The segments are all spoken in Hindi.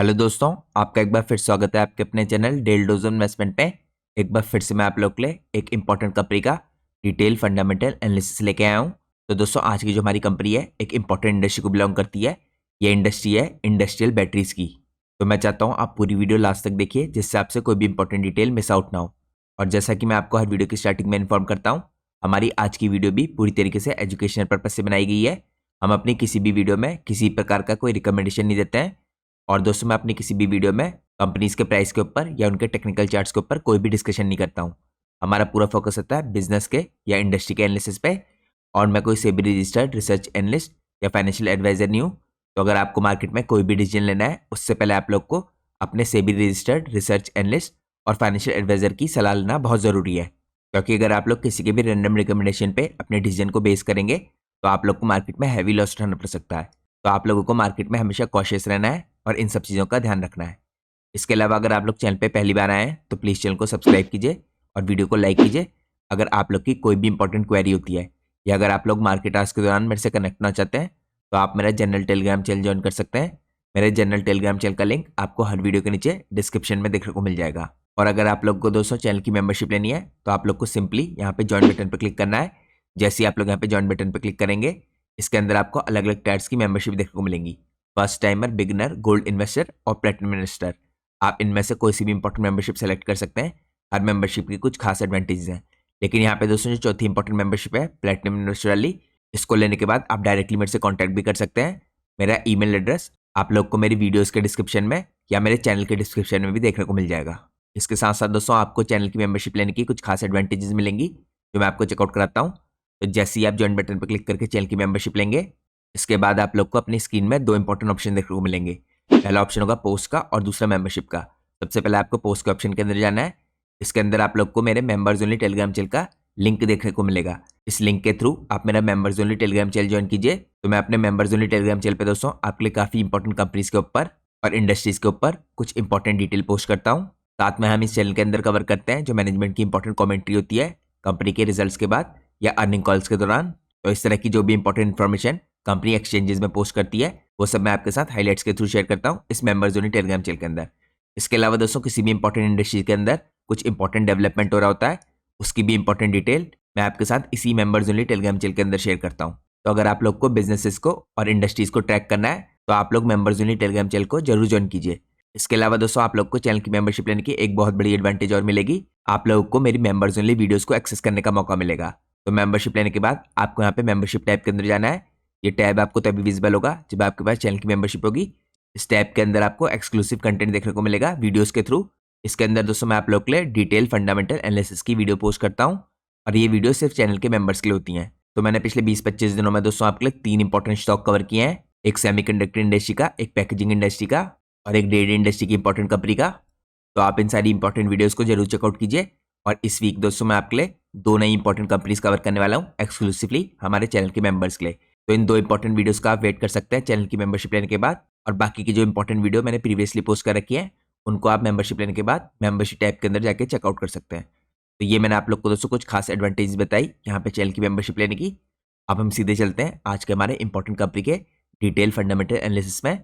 हेलो दोस्तों, आपका एक बार फिर स्वागत है आपके अपने चैनल डेल डोजो इन्वेस्टमेंट पे। एक बार फिर से मैं आप लोग के लिए एक इंपॉर्टेंट कंपनी का डिटेल फंडामेंटल एनालिसिस लेके आया हूँ। तो दोस्तों, आज की जो हमारी कंपनी है एक इंपॉर्टेंट इंडस्ट्री को बिलोंग करती है। ये इंडस्ट्री है इंडस्ट्रियल बैटरीज की। तो मैं चाहता हूँ आप पूरी वीडियो लास्ट तक देखिए, जिससे आपसे कोई भी इंपॉर्टेंट डिटेल मिस आउट ना हो। और जैसा कि मैं आपको हर वीडियो की स्टार्टिंग में इन्फॉर्म करता हूँ, हमारी आज की वीडियो भी पूरी तरीके से एजुकेशनल पर्पज से बनाई गई है। हम अपनी किसी भी वीडियो में किसी प्रकार का कोई रिकमेंडेशन नहीं देते हैं। और दोस्तों, मैं अपनी किसी भी वीडियो में कंपनीज के प्राइस के ऊपर या उनके टेक्निकल चार्ट्स के ऊपर कोई भी डिस्कशन नहीं करता हूँ। हमारा पूरा फोकस होता है बिजनेस के या इंडस्ट्री के एनालिसिस पे। और मैं कोई सेबी रजिस्टर्ड रिसर्च एनालिस्ट या फाइनेंशियल एडवाइजर नहीं हूँ। तो अगर आपको मार्केट में कोई भी डिसीजन लेना है, उससे पहले आप लोग को अपने सेबी रजिस्टर्ड रिसर्च एनालिस्ट और फाइनेंशियल एडवाइजर की सलाह लेना बहुत ज़रूरी है। क्योंकि अगर आप लोग किसी के भी रैंडम रिकमेंडेशन पे अपने डिसीजन को बेस करेंगे, तो आप लोग को मार्केट में हैवी लॉस उठाना पड़ सकता है। तो आप लोगों को मार्केट में हमेशा कॉशियस रहना है और इन सब चीज़ों का ध्यान रखना है। इसके अलावा अगर आप लोग चैनल पे पहली बार आए हैं, तो प्लीज़ चैनल को सब्सक्राइब कीजिए और वीडियो को लाइक कीजिए। अगर आप लोग की कोई भी इंपॉर्टेंट क्वेरी होती है, या अगर आप लोग मार्केट आवर्स के दौरान मेरे से कनेक्ट होना चाहते हैं, तो आप मेरा जनरल टेलीग्राम चैनल ज्वाइन कर सकते हैं। मेरे जनरल टेलीग्राम चैनल का लिंक आपको हर वीडियो के नीचे डिस्क्रिप्शन में देखने को मिल जाएगा। और अगर आप लोग को दोस्तों चैनल की मेंबरशिप लेनी है, तो आप लोग को सिंपली यहाँ पे ज्वाइन बटन पर क्लिक करना है। जैसे ही आप लोग यहाँ पे ज्वाइन बटन पर क्लिक करेंगे, इसके अंदर आपको अलग अलग टायर्स की मेंबरशिप देखने को मिलेंगी। First timer, beginner, gold investor और प्लेटिनम इन्वेस्टर। आप इनमें से कोई सी भी इंपॉर्टेंट मेंबरशिप सेलेक्ट कर सकते हैं। हर मेंबरशिप की कुछ खास एडवांटेजेस हैं। लेकिन यहाँ पे दोस्तों जो चौथी इंपॉर्टेंट मेंबरशिप है, प्लेटिनम इन्वेस्टर वाली, इसको लेने के बाद आप डायरेक्टली मेरे से कॉन्टैक्ट भी कर सकते हैं। मेरा ईमेल एड्रेस आप लोग को मेरी वीडियोस के डिस्क्रिप्शन में या मेरे चैनल के डिस्क्रिप्शन में भी देखने को मिल जाएगा। इसके साथ साथ दोस्तों, आपको चैनल की मेंबरशिप लेने की कुछ खास एडवांटेजेस मिलेंगी, जो मैं आपको चेकआउट कराता हूँ। तो जैसे ही आप ज्वाइन बटन पर क्लिक करके चैनल की मेंबरशिप लेंगे, इसके बाद आप लोग को अपनी स्क्रीन में दो इंपॉर्टेंट ऑप्शन देखने को मिलेंगे। पहला ऑप्शन होगा पोस्ट का और दूसरा मेंबरशिप का। सबसे पहले आपको पोस्ट के ऑप्शन के अंदर जाना है। इसके अंदर आप लोग को मेरे मेंबर्स ओनली टेलीग्राम चैनल का लिंक देखने को मिलेगा। इस लिंक के थ्रू आप मेरा members only Telegram channel join कीजिए। तो मैं अपने मेंबर्स ओनली टेलीग्राम चैनल पे दोस्तों आपके लिए काफी इंपॉर्टेंट कंपनीज के ऊपर और इंडस्ट्रीज के ऊपर कुछ इंपॉर्टेंट डिटेल पोस्ट करता हूँ। साथ में हम इस चैनल के अंदर कवर करते हैं जो मैनेजमेंट की इंपॉर्टेंट कमेंट्री होती है कंपनी के रिजल्ट्स के बाद या अर्निंग कॉल्स के दौरान। तो इस तरह की जो भी इंपॉर्टेंट इन्फॉर्मेशन कंपनी एक्सचेंजेस में पोस्ट करती है, वो सब मैं आपके साथ हाईलाइट्स के थ्रू शेयर करता हूँ इस मेंबर्स ओनली टेलीग्राम चैनल के अंदर। इसके अलावा दोस्तों, किसी भी इंपॉर्टेंट इंडस्ट्री के अंदर कुछ इंपॉर्टेंट डेवलपमेंट हो रहा होता है, उसकी भी इंपॉर्टेंट डिटेल मैं आपके साथ इसी मेंबर्स ओनली टेलीग्राम चैनल के अंदर शेयर करता हूँ। तो अगर आप लोग को बिजनेसेस को और इंडस्ट्रीज को ट्रैक करना है, तो आप लोग मेंबर्स ओनली टेलीग्राम चैनल को जरूर ज्वाइन कीजिए। इसके अलावा दोस्तों, आप लोग को चैनल की मेंबरशिप लेने की एक बहुत बड़ी एडवांटेज और मिलेगी। आप लोगों को मेरी मेंबर्स ओनली वीडियोस को एक्सेस करने का मौका मिलेगा। तो मेंबरशिप लेने के बाद आपको यहाँ पे मेंबरशिप टैब के अंदर जाना है। ये टैब आपको तभी विजिबल होगा जब आपके पास चैनल की मेंबरशिप होगी। इस टैब के अंदर आपको एक्सक्लूसिव कंटेंट देखने को मिलेगा वीडियोस के थ्रू। इसके अंदर दोस्तों मैं आप लोग के लिए डिटेल फंडामेंटल एनालिसिस की वीडियो पोस्ट करता हूँ, और ये वीडियो सिर्फ चैनल के मेंबर्स के लिए होती हैं। तो मैंने पिछले 20-25 दिनों में दोस्तों आपके लिए 3 इंपॉर्टेंट स्टॉक कवर किए हैं। एक सेमीकंडक्टर इंडस्ट्री का, एक पैकेजिंग इंडस्ट्री का और एक डेयरी इंडस्ट्री की इंपॉर्टेंट कंपनी का। तो आप इन सारी इंपॉर्टेंट वीडियोस को जरूर चेकआउट कीजिए। और इस वीक दोस्तों मैं आपके लिए 2 नई इंपॉर्टेंट कंपनीज कवर करने वाला हूँ एक्सक्लूसिवली हमारे चैनल के मेंबर्स के लिए। तो इन 2 इंपॉर्टेंट वीडियोस का आप वेट कर सकते हैं चैनल की मेंबरशिप लेने के बाद। और बाकी की जो इंपॉर्टेंट वीडियो मैंने प्रीवियसली पोस्ट कर रखी है, उनको आप मेंबरशिप लेने के बाद मेंबरशिप टैब के अंदर जाके चेकआउट कर सकते हैं। तो ये मैंने आप लोग को दोस्तों कुछ खास एडवांटेज बताई यहाँ पे चैनल की मेंबरशिप लेने की। अब हम सीधे चलते हैं आज के हमारे इंपॉर्टेंट कंपनी के डिटेल फंडामेंटल एनालिसिस में।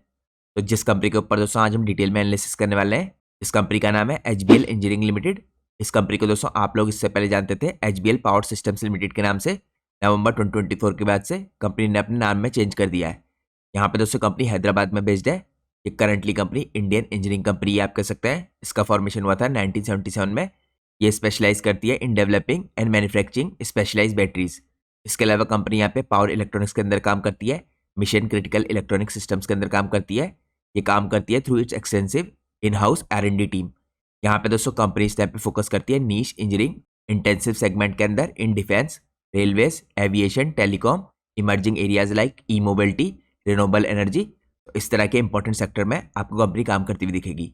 तो जिस कंपनी के ऊपर दोस्तों आज हम डिटेल में एनालिसिस करने वाले हैं, इस कंपनी का नाम है एचबीएल इंजीनियरिंग लिमिटेड। इस कंपनी को दोस्तों आप लोग इससे पहले जानते थे एचबीएल पावर सिस्टम्स लिमिटेड के नाम से। नवंबर 2024 के बाद से कंपनी ने अपने नाम में चेंज कर दिया है। यहाँ पे दोस्तों कंपनी हैदराबाद में बेस्ड है। ये currently company Indian engineering company आप कह सकते हैं। इसका फॉर्मेशन हुआ था 1977 में। ये स्पेशलाइज करती है in developing and manufacturing specialise batteries. इसके अलावा कंपनी यहाँ पे पावर इलेक्ट्रॉनिक्स के अंदर काम करती है, मिशन क्रिटिकल इलेक्ट्रॉनिक सिस्टम्स के अंदर काम करती है। ये काम करती है through it's extensive in house R&D team. यहाँ पे दोस्तों कंपनी इस टाइप पे फोकस करती है नीश इंजीनियरिंग इंटेंसिव सेगमेंट के अंदर in defence, railways, aviation, telecom, emerging areas like E mobility, renewable energy. तो इस तरह के इंपॉर्टेंट सेक्टर में आपको कंपनी काम करती हुई दिखेगी।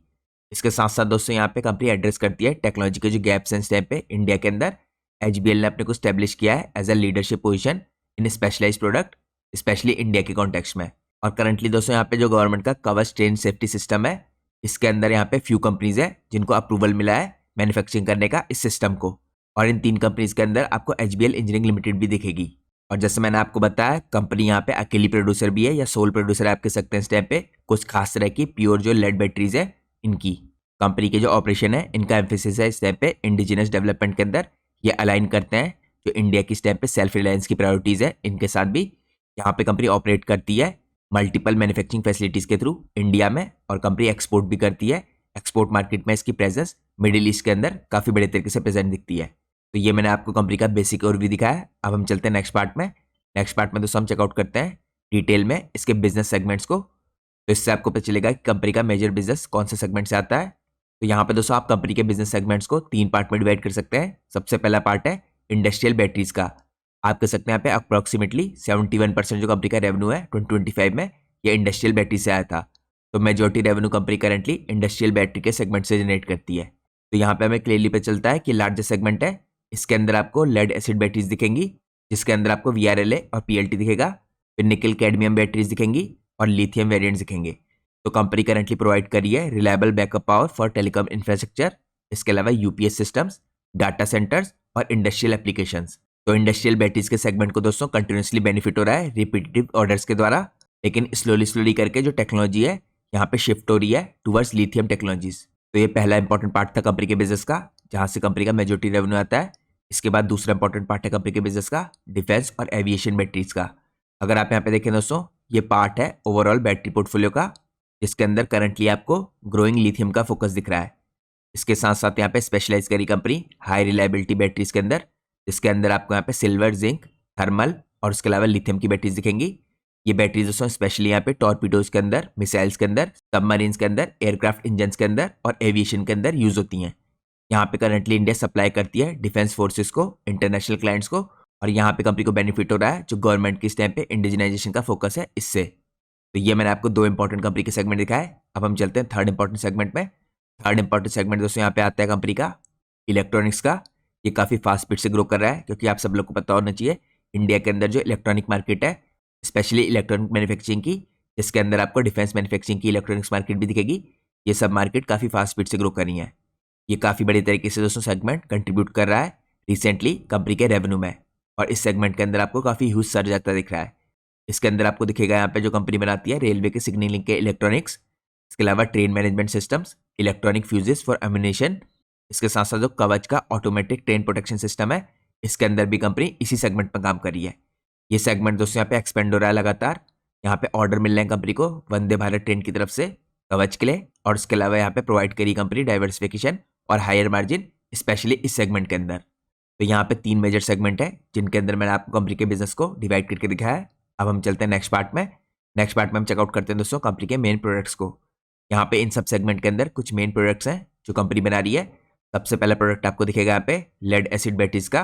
इसके साथ साथ दोस्तों यहाँ पे कंपनी एड्रेस करती है टेक्नोलॉजी के जो गैप्स हैं इस टाइम पे इंडिया के अंदर। एचबीएल ने अपने को स्टैब्लिश किया है as a leadership position in specialised product, specially India के कॉन्टेक्स्ट में। और करंटली दोस्तों यहाँ पे जो गवर्नमेंट का कवच ट्रेन सेफ्टी सिस्टम है, इसके अंदर यहाँ पे फ्यू कंपनीज है जिनको अप्रूवल मिला है मैन्युफैक्चरिंग करने का इस सिस्टम को। और इन 3 कंपनीज के अंदर आपको एचबीएल इंजीनियरिंग लिमिटेड भी दिखेगी। और जैसे मैंने आपको बताया, कंपनी यहाँ पे अकेली प्रोड्यूसर भी है या सोल प्रोड्यूसर आप कह सकते हैं इस टाइम पे कुछ खास तरह की प्योर जो लेड बैटरीज है इनकी। कंपनी के जो ऑपरेशन है इनका एम्फेसिस है इस टाइम पे इंडिजिनस डेवलपमेंट के अंदर। ये अलाइन करते हैं जो इंडिया की इस टाइम पे सेल्फ रिलायंस की प्रायोरिटीज है इनके साथ भी। यहाँ पे कंपनी ऑपरेट करती है मल्टीपल मैन्युफैक्चरिंग फैसिलिटीज के थ्रू इंडिया में, और कंपनी एक्सपोर्ट भी करती है। एक्सपोर्ट मार्केट में इसकी प्रेजेंस मिडिल ईस्ट के अंदर काफ़ी बड़े तरीके से प्रेजेंट दिखती है। तो ये मैंने आपको कंपनी का बेसिक ओवरव्यू दिखाया है। अब हम चलते हैं नेक्स्ट पार्ट में। नेक्स्ट पार्ट में दोस्तों हम चेकआउट करते हैं डिटेल में इसके बिजनेस सेगमेंट्स को। तो इससे आपको पता चलेगा कि कंपनी का मेजर बिजनेस कौन से सेगमेंट से आता है। तो यहाँ पे दोस्तों आप कंपनी के बिजनेस सेगमेंट्स को 3 पार्ट में डिवाइड कर सकते हैं। सबसे पहला पार्ट है इंडस्ट्रियल बैटरीज का। आप कह सकते हैं यहाँ पे अप्रोक्सीमेटली 71% जो कंपनी का रेवेन्यू है 2025 में ये इंडस्ट्रियल बैटरी से आया था। तो majority revenue company currently industrial battery के सेगमेंट से जनरेट करती है। तो यहाँ पे हमें क्लियरली पता चलता है कि लार्जेस्ट सेगमेंट है, इसके अंदर आपको लेड एसिड बैटरीज दिखेंगी जिसके अंदर आपको VRLA और PLT दिखेगा। फिर निकल कैडमियम बैटरीज दिखेंगी और लिथियम वेरिएंट्स दिखेंगे। तो कंपनी करंटली प्रोवाइड करी है reliable backup power for telecom infrastructure, इसके अलावा UPS सिस्टम्स, डाटा सेंटर्स और इंडस्ट्रियल एप्लीकेशंस। तो इंडस्ट्रियल बैटरीज के सेगमेंट को दोस्तों कंटिन्यूसली बेनिफिट हो रहा है रिपीटेटिव ऑर्डर्स के द्वारा, लेकिन स्लोली करके जो टेक्नोलॉजी है यहाँ पे शिफ्ट हो रही है टुवर्ड्स लिथियम टेक्नोलॉजीज। तो ये पहला इंपॉर्टेंट पार्ट था कंपनी के बिजनेस का जहाँ से कंपनी का मेजोरिटी रेवेन्यू आता है। इसके बाद दूसरा इंपॉर्टेंट पार्ट है कंपनी के बिजनेस का डिफेंस और एविएशन बैटरीज का। अगर आप यहाँ पे देखें दोस्तों, ये पार्ट है ओवरऑल बैटरी पोर्टफोलियो का जिसके अंदर करंटली आपको ग्रोइंग लिथियम का फोकस दिख रहा है। इसके साथ साथ यहाँ पे स्पेशलाइज करी कंपनी हाई रिलायबिलिटी बैटरीज के अंदर, जिसके अंदर आपको यहाँ पे सिल्वर, जिंक, थर्मल और उसके अलावा लिथियम की बैटरीज दिखेंगी। ये बैटरीज दोस्तों स्पेशली यहाँ पे टॉर्पीडोज के अंदर, मिसाइल्स के अंदर, सबमरीन्स के अंदर, एयरक्राफ्ट इंजन के अंदर और एविएशन के अंदर यूज होती हैं। यहाँ पे करंटली इंडिया सप्लाई करती है डिफेंस फोर्सेस को, इंटरनेशनल क्लाइंट्स को, और यहाँ पे कंपनी को बेनिफिट हो रहा है जो गवर्नमेंट की इस टाइम पे इंडिजिनाइजेशन का फोकस है इससे। तो ये मैंने आपको 2 इंपॉर्टेंट कंपनी के सेगमेंट दिखाए। अब हम चलते हैं थर्ड इंपॉर्टेंट सेगमेंट में। थर्ड इंपॉर्टेंट सेगमेंट दोस्तों यहाँ पे आता है कंपनी का इलेक्ट्रॉनिक्स का। ये काफ़ी फास्ट स्पीड से ग्रो कर रहा है क्योंकि आप सब लोग को पता होना चाहिए इंडिया के अंदर जो इलेक्ट्रॉनिक मार्केट है, स्पेशली इलेक्ट्रॉनिक मैन्युफैक्चरिंग की, जिसके अंदर आपको डिफेंस मैन्युफैक्चरिंग की इलेक्ट्रॉनिक्स मार्केट भी दिखेगी। ये सब मार्केट काफ़ी फास्ट स्पीड से ग्रो कर रही है। ये काफ़ी बड़ी तरीके से दोस्तों सेगमेंट कंट्रीब्यूट कर रहा है रिसेंटली कंपनी के रेवेन्यू में, और इस सेगमेंट के अंदर आपको काफ़ी ह्यूज सर्ज आता दिख रहा है। इसके अंदर आपको दिखेगा यहाँ पे जो कंपनी बनाती है रेलवे के सिग्नलिंग के इलेक्ट्रॉनिक्स, इसके अलावा train management systems, electronic fuses for ammunition, इसके साथ साथ जो कवच का ऑटोमेटिक ट्रेन प्रोटेक्शन सिस्टम है, इसके अंदर भी कंपनी इसी सेगमेंट पर काम कर रही है। ये सेगमेंट दोस्तों यहाँ पे एक्सपेंड हो रहा है लगातार। यहाँ पे ऑर्डर मिल रहे हैं कंपनी को वंदे भारत ट्रेन की तरफ से कवच के लिए, और उसके अलावा यहाँ पे प्रोवाइड करी कंपनी डाइवर्सिफिकेशन और हायर मार्जिन स्पेशली इस सेगमेंट के अंदर। तो यहाँ पे 3 मेजर सेगमेंट है जिनके अंदर मैंने आपको कंपनी के बिजनेस को डिवाइड करके दिखाया है। अब हम चलते हैं नेक्स्ट पार्ट में। नेक्स्ट पार्ट में हम चेकआउट करते हैं दोस्तों कंपनी के मेन प्रोडक्ट्स को। यहाँ पे इन सब सेगमेंट के अंदर कुछ मेन प्रोडक्ट्स हैं जो कंपनी बना रही है। सबसे पहला प्रोडक्ट आपको दिखेगा यहाँ पे लेड एसिड बैटरीज का।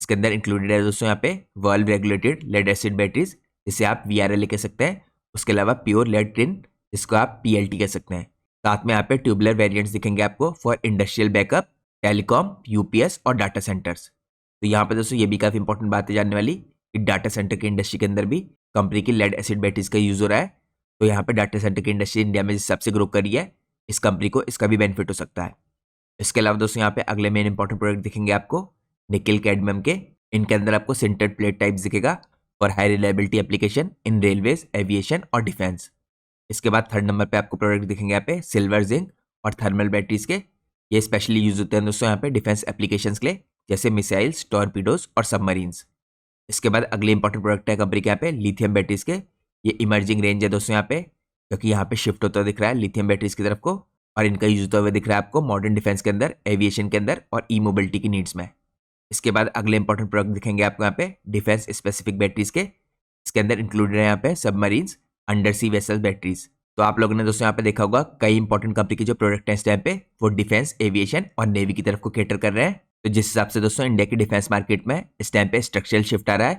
इसके अंदर इंक्लूडेड है दोस्तों यहाँ पे world regulated lead acid batteries जिसे आप VRLA कह सकते हैं, उसके अलावा प्योर लेड टिन जिसको आप PLT कह सकते हैं। साथ में यहाँ पे ट्यूबुलर वेरिएंट्स दिखेंगे आपको for industrial backup, telecom, UPS और डाटा सेंटर्स। तो यहाँ पे दोस्तों ये भी काफ़ी इंपॉर्टेंट बात है जानने वाली कि डाटा सेंटर की इंडस्ट्री के अंदर भी कंपनी की लेड एसिड बैटरीज का यूज हो रहा है। तो यहाँ पे डाटा सेंटर की इंडस्ट्री इंडिया में जिस हिसाब से ग्रो कर रही है, इस कंपनी को इसका भी बेनिफिट हो सकता है। इसके अलावा दोस्तों यहाँ पे अगले मेन इंपॉर्टेंट प्रोडक्ट दिखेंगे आपको निकल कैडमियम के। इनके अंदर आपको सिंटर्ड प्लेट टाइप्स दिखेगा for high reliability application in railways, aviation और डिफेंस। इसके बाद थर्ड नंबर पे आपको प्रोडक्ट दिखेंगे यहाँ पे सिल्वर, जिंक और थर्मल बैटरीज के। ये स्पेशली यूज होते हैं दोस्तों यहाँ पे डिफेंस एप्लीकेशंस के लिए, जैसे मिसाइल्स, टॉर्पीडोज और सबमरीन्स। इसके बाद अगले इंपॉर्टेंट प्रोडक्ट है कंपनी के यहाँ पे लिथियम बैटरीज के। ये इमर्जिंग रेंज है दोस्तों यहाँ पे, क्योंकि यहाँ पे शिफ्ट होता दिख रहा है लिथियम बैटरीज की तरफ को, और इनका यूज होता हुआ दिख रहा है आपको मॉडर्न डिफेंस के अंदर, एविएशन के अंदर और ई मोबिलिटी की नीड्स में। इसके बाद अगले इंपॉर्टेंट प्रोडक्ट दिखेंगे आपको यहाँ पे डिफेंस स्पेसिफिक बैटरीज के। इसके अंदर इंक्लूडेड है यहाँ पे सबमरीन्स, अंडर सी वेसल बैटरीज। तो आप लोगों ने दोस्तों यहाँ पे देखा होगा कई इंपॉर्टेंट कंपनी के जो प्रोडक्ट हैं इस टाइम पे वो डिफेंस, एविएशन और नेवी की तरफ को कैटर कर रहे हैं। तो जिस हिसाब से दोस्तों इंडिया की डिफेंस मार्केट में इस टाइम पे स्ट्रक्चरल शिफ्ट आ रहा है,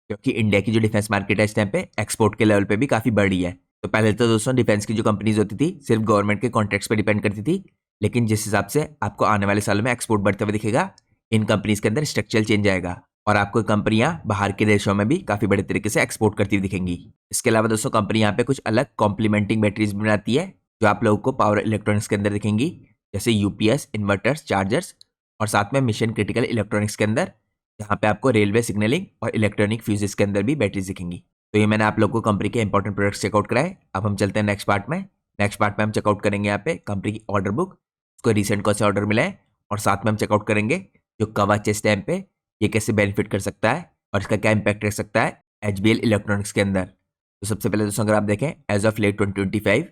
क्योंकि इंडिया की जो डिफेंस मार्केट है इस टाइम पे एक्सपोर्ट के लेवल पे भी काफी बढ़ रही है। तो पहले तो दोस्तों डिफेंस की जो कंपनीज होती थी सिर्फ गवर्नमेंट के कॉन्ट्रैक्ट्स पे डिपेंड करती थी, लेकिन जिस हिसाब से आपको आने वाले सालों में एक्सपोर्ट बढ़ते हुए दिखेगा, इन कंपनीज के अंदर स्ट्रक्चरल चेंज आएगा और आपको कंपनियां बाहर के देशों में भी काफी बड़े तरीके से एक्सपोर्ट करती हुई दिखेंगी। इसके अलावा दोस्तों कंपनी यहाँ पे कुछ अलग कॉम्प्लीमेंटिंग बैटरीज बनाती है जो आप लोगों को पावर इलेक्ट्रॉनिक्स के अंदर दिखेंगी, जैसे UPS, इन्वर्टर्स, चार्जर्स और साथ में मिशन क्रिटिकल इलेक्ट्रॉनिक्स के अंदर। जहाँ पे आपको रेलवे सिग्नलिंग और इलेक्ट्रॉनिक फ्यूजेस के अंदर भी बैटरीज दिखेंगी। तो ये मैंने आप लोग को कंपनी के इंपॉर्टेंट प्रोडक्ट्स चेकआउट कराए। अब हम चलते हैं नेक्स्ट पार्ट में। नेक्स्ट पार्ट में हम चेकआउट करेंगे यहाँ पे कंपनी की ऑर्डर बुक, उसको रिसेंट कौन सा ऑर्डर मिला है, और साथ में हम चेकआउट करेंगे जो कवच है इस टाइम पे ये कैसे बेनिफिट कर सकता है और इसका क्या इंपैक्ट रह सकता है एचबीएल इलेक्ट्रॉनिक्स के अंदर। तो सबसे पहले दोस्तों अगर आप देखें एज ऑफ लेट 2025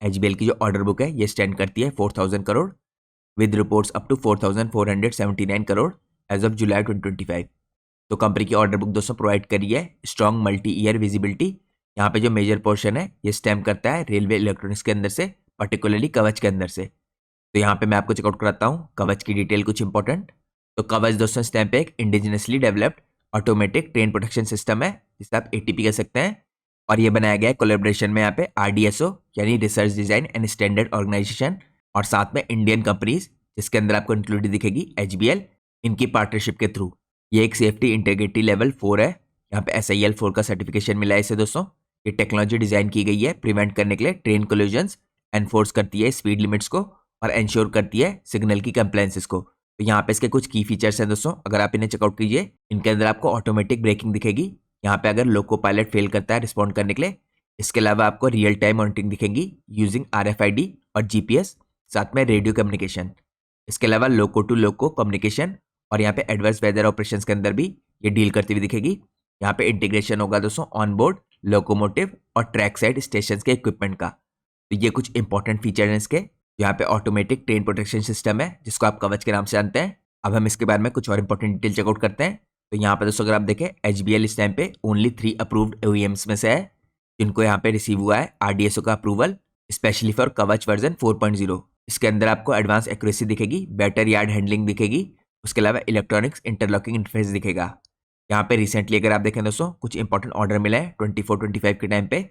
एचबीएल की जो ऑर्डर बुक है ये स्टैंड करती है 4000 crore with reports up to 4479 crore as of July 2025। तो कंपनी की ऑर्डर बुक दोस्तों प्रोवाइड करी है स्ट्रॉन्ग मल्टी ईयर विजिबिलिटी। यहाँ पे जो मेजर पोर्शन है ये स्टेम करता है रेलवे इलेक्ट्रॉनिक्स के अंदर से, पर्टिकुलरली कवच के अंदर से। तो यहाँ पे मैं आपको चेकआउट कराता हूँ कवच की डिटेल कुछ इंपॉर्टेंट। तो कवच दोस्तों इस टाइम पे एक indigenously developed automatic train protection system है जिसे आप एटीपी कह सकते हैं, और ये बनाया गया है कोलेब्रेशन में यहाँ पे आरडीएसओ यानी research design and standard organisation और साथ में इंडियन कंपनीज जिसके अंदर आपको इंक्लूड दिखेगी एचबीएल, इनकी पार्टनरशिप के थ्रू। ये एक सेफ्टी इंटीग्रिटी लेवल 4 है, यहाँ पे SIL 4 का सर्टिफिकेशन मिला है इसे दोस्तों। ये टेक्नोलॉजी डिजाइन की गई है प्रिवेंट करने के लिए ट्रेन कोलिजन्स, एनफोर्स करती है स्पीड लिमिट्स को और इंश्योर करती है सिग्नल की कंप्लायंसेस को। तो यहाँ पे इसके कुछ की फीचर्स हैं दोस्तों, अगर आप इन्हें चेकआउट कीजिए इनके अंदर आपको ऑटोमेटिक ब्रेकिंग दिखेगी, यहाँ पे अगर लोको पायलट फेल करता है रिस्पॉन्ड करने के लिए। इसके अलावा आपको रियल टाइम मॉनिटरिंग दिखेगी यूजिंग RFID और GPS, साथ में रेडियो कम्युनिकेशन। इसके अलावा लोको टू लोको कम्युनिकेशन और यहाँ पे एडवर्स वेदर ऑपरेशंस के अंदर भी ये डील करती हुई दिखेगी। यहाँ पे इंटीग्रेशन होगा दोस्तों ऑन बोर्ड लोकोमोटिव और ट्रैक साइड स्टेशन के इक्विपमेंट का। तो ये कुछ इंपॉर्टेंट फीचर हैं इसके। यहाँ पे ऑटोमेटिक ट्रेन प्रोटेक्शन सिस्टम है जिसको आप कवच के नाम से जानते हैं। अब हम इसके बारे में कुछ और इंपॉर्टेंट डिटेल चेकआउट करते हैं। तो यहाँ पे दोस्तों अगर आप देखें एचबीएल इस टाइम पे ओनली 3 अप्रूव्ड OEMs में से है जिनको यहाँ पे रिसीव हुआ है आरडीएसओ का अप्रूवल स्पेशली फॉर कवच वर्जन 4.0। इसके अंदर आपको एडवांस एक्यूरेसी दिखेगी, बेटर यार्ड हैंडलिंग दिखेगी, उसके अलावा इलेक्ट्रॉनिक्स इंटरलॉकिंग इंटरफेस दिखेगा। यहाँ पे रिसेंटली अगर आप देखें दोस्तों कुछ इंपॉर्टेंट ऑर्डर मिला है 24-25 के टाइम पे।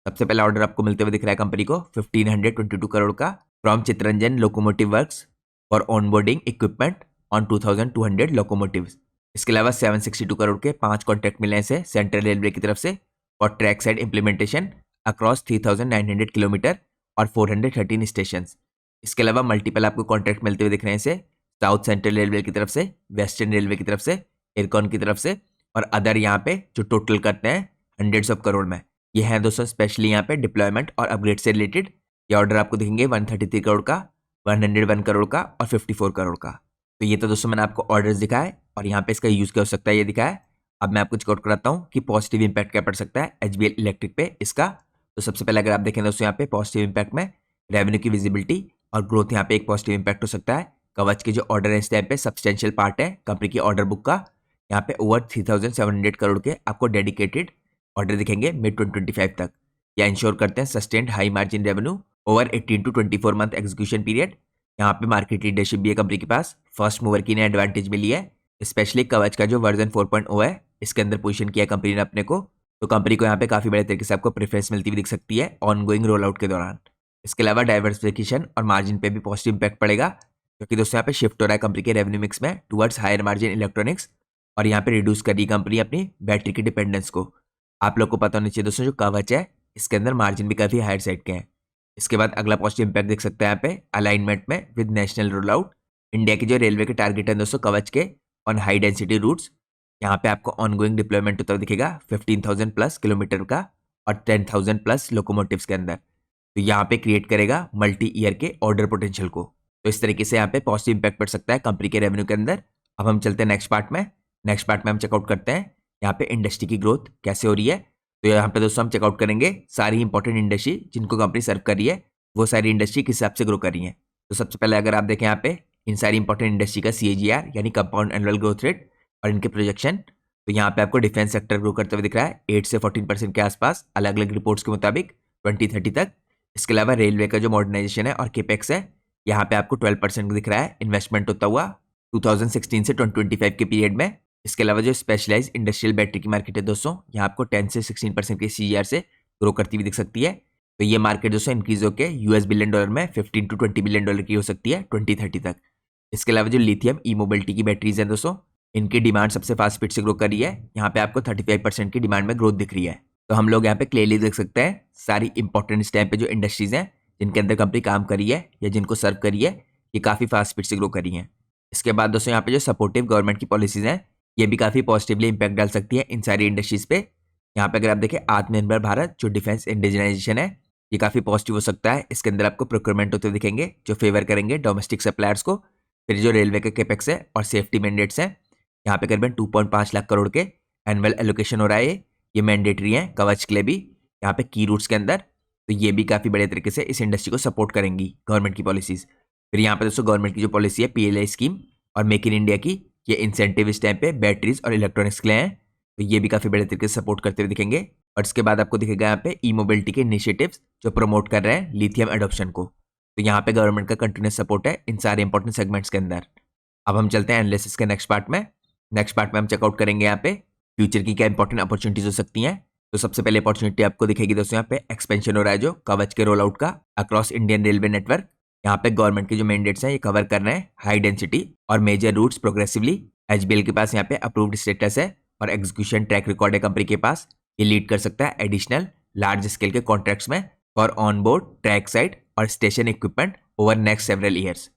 सबसे पहला ऑर्डर आपको मिलते हुए दिख रहा है कंपनी को 1522 करोड़ का from Chittaranjan locomotive works for onboarding equipment on 2200 locomotives. इसके अलावा 762 करोड़ के 5 कॉन्ट्रैक्ट मिले हैं सेंट्रल रेलवे की तरफ से for track side implementation across 3900 kilometre और 413 स्टेशन। इसके अलावा मल्टीपल आपको कॉन्ट्रैक्ट मिलते हुए दिख रहे हैं इसे साउथ सेंट्रल रेलवे की तरफ से, वेस्टर्न रेलवे की तरफ से, एयरकॉन की तरफ से और अदर यहाँ पे जो टोटल करते हैं हंड्रेड्स ऑफ करोड़ में। ये है दोस्तों स्पेशली यहाँ पे डिप्लॉयमेंट और अपग्रेड से रिलेटेड। ये ऑर्डर आपको दिखेंगे 133 करोड़ का, 101 करोड़ का और 54 करोड़ का। तो ये तो दोस्तों मैंने आपको ऑर्डर्स दिखाए और यहाँ पे इसका यूज क्या हो सकता है ये दिखाया। अब मैं आपको चेकआउट कराता हूँ कि पॉजिटिव इंपैक्ट क्या पड़ सकता है एचबीएल इलेक्ट्रिक पे इसका। तो सबसे पहले अगर आप देखें दोस्तों यहाँ पे पॉजिटिव इंपैक्ट में रेवेन्यू की विजिबिलिटी और ग्रोथ यहाँ पे एक पॉजिटिव इंपैक्ट हो सकता है। कवच के जो ऑर्डर है इस टाइम पे सब्सटेंशियल पार्ट है कंपनी की ऑर्डर बुक का। यहाँ पे ओवर 3700 करोड़ के आपको डेडिकेटेड ऑर्डर दिखेंगे मिड 2025 तक। या इंश्योर करते हैं sustained high margin revenue over 18 to 24 month execution period. यहाँ पे मार्केट लीडरशिप भी है कंपनी के पास, फर्स्ट मूवर की ने एडवांटेज मिली है। स्पेशली कवच का जो वर्जन 4.0 है इसके अंदर पोजीशन किया कंपनी ने अपने को। तो कंपनी को यहाँ पे काफी बड़े तरीके से आपको प्रेफरेंस मिलती हुई दिख सकती है ऑनगोइंग रोल आउट के दौरान। इसके अलावा डाइवर्सिफिकेशन और मार्जिन पे भी पॉजिटिव इंपैक्ट पड़ेगा क्योंकि दोस्तों यहाँ पे शिफ्ट हो रहा है कंपनी के रेवेन्यू मिक्स में टुवर्ड्स हायर मार्जिन इलेक्ट्रॉनिक्स और यहाँ पे रिड्यूस कर रही कंपनी अपनी बैटरी की डिपेंडेंस को। आप लोग को पता होना चाहिए दोस्तों जो कवच है इसके अंदर मार्जिन भी काफी हायर साइड के हैं। इसके बाद अगला पॉजिटिव इंपैक्ट देख सकते हैं यहाँ पे अलाइनमेंट में with national roll out. India की जो रेलवे के टारगेट है दोस्तों कवच के ऑन हाई डेंसिटी रूट्स, यहाँ पे आपको ऑनगोइंग डिप्लॉयमेंट होता दिखेगा 15,000 प्लस किलोमीटर का और 10,000 प्लस लोकोमोटिव्स के अंदर। तो यहाँ पे क्रिएट करेगा मल्टी ईयर के ऑर्डर पोटेंशियल को। तो इस तरीके से यहाँ पे पॉजिटिव इंपैक्ट पड़ सकता है कंपनी के रेवेन्यू के अंदर। अब हम चलते हैं नेक्स्ट पार्ट में। नेक्स्ट पार्ट में हम चेकआउट करते हैं यहाँ पे इंडस्ट्री की ग्रोथ कैसे हो रही है। तो यहाँ पे दोस्तों हम चेकआउट करेंगे सारी इंपॉर्टेंट इंडस्ट्री जिनको कंपनी सर्व कर रही है, वो सारी इंडस्ट्री किस हिसाब से ग्रो कर रही है। तो सबसे पहले अगर आप देखें यहाँ पे इन सारी इंपॉर्टेंट इंडस्ट्री का CAGR यानी कंपाउंड एनुअल ग्रोथ रेट और इनके प्रोजेक्शन। तो यहाँ पे आपको डिफेंस सेक्टर ग्रो करते हुए दिख रहा है 8 से 14% के आसपास अलग अलग रिपोर्ट्स के मुताबिक 2030 तक। इसके अलावा रेलवे का जो मॉडर्नाइजेशन है और केपेक्स है यहाँ पे आपको 12% दिख रहा है इन्वेस्टमेंट होता हुआ 2016 से 2025 के पीरियड में। इसके अलावा जो स्पेशलाइज इंडस्ट्रियल बैटरी की मार्केट है दोस्तों यहाँ आपको 10 से 16% के CAGR से ग्रो करती हुई दिख सकती है। तो ये मार्केट दोस्तों इंक्रीज होकर US बिलियन डॉलर में 15 to 20 बिलियन डॉलर की हो सकती है 2030 तक। इसके अलावा जो लिथियम ई मोबिलिटी की बैटरीज हैं दोस्तों इनकी डिमांड सबसे फास्ट स्पीड से ग्रो कर रही है, यहाँ पे आपको 35% की डिमांड में ग्रोथ दिख रही है। तो हम लोग यहाँ पे क्लियरली देख सकते हैं सारी इंपॉर्टेंट इस टाइम पे जो इंडस्ट्रीज हैं जिनके अंदर कंपनी काम करी है या जिनको सर्व करी है ये काफी फास्ट स्पीड से ग्रो करी है। इसके बाद दोस्तों यहाँ पे जो सपोर्टिव गवर्नमेंट की पॉलिसीज हैं ये भी काफ़ी पॉजिटिवली इंपैक्ट डाल सकती है इन सारी इंडस्ट्रीज पे। यहाँ पे अगर आप देखें आत्मनिर्भर भारत जो डिफेंस इंडिजिनाइजेशन है, ये काफ़ी पॉजिटिव हो सकता है। इसके अंदर आपको प्रोक्योरमेंट होते हुए दिखेंगे जो फेवर करेंगे डोमेस्टिक सप्लायर्स को। फिर जो रेलवे के कैपेक्स है और सेफ्टी मैंडेट्स हैं, यहाँ पे करीबन 2.5 लाख करोड़ के एनुअल एलोकेशन हो रहा है। ये मैंडेटरी है कवच के लिए भी यहाँ पे की रूट्स के अंदर, तो ये भी काफ़ी बड़े तरीके से इस इंडस्ट्री को सपोर्ट करेंगी गवर्नमेंट की पॉलिसीज़। फिर यहाँ पे दोस्तों गवर्नमेंट की जो पॉलिसी है पीएलआई स्कीम और मेक इन इंडिया की, ये इंसेंटिव इस टाइम पे बैटरीज और इलेक्ट्रॉनिक्स के लिए हैं, तो ये भी काफ़ी बड़े तरीके से सपोर्ट करते हुए दिखेंगे। और इसके बाद आपको दिखेगा यहाँ पे ई मोबिलिटी के इनिशिएटिव्स जो प्रमोट कर रहे हैं लिथियम एडॉप्शन को, तो यहाँ पे गवर्नमेंट का कंटिन्यूस सपोर्ट है इन सारे इंपॉर्टेंट सेगमेंट्स के अंदर। अब हम चलते हैं एनालिसिस के नेक्स्ट पार्ट में। नेक्स्ट पार्ट में हम चेकआउट करेंगे यहाँ पे फ्यूचर की क्या इंपॉर्टेंट अपॉर्चुनिटीज हो सकती हैं। तो सबसे पहले अपॉर्चुनिटी आपको दिखेगी दोस्तों, यहाँ पे एक्सपेंशन हो रहा है जो कवच के रोल आउट का अक्रॉस इंडियन रेलवे नेटवर्क। यहाँ पे गवर्नमेंट के जो मैंडेट्स हैं ये कवर कर रहे हैं हाई डेंसिटी और मेजर रूट्स प्रोग्रेसिवली। एचबीएल के पास यहाँ पे अप्रूव्ड स्टेटस है और एग्जीक्यूशन ट्रैक रिकॉर्ड है कंपनी के पास। ये लीड कर सकता है एडिशनल लार्ज स्केल के कॉन्ट्रैक्ट्स में for on board track side और station equipment over next several years.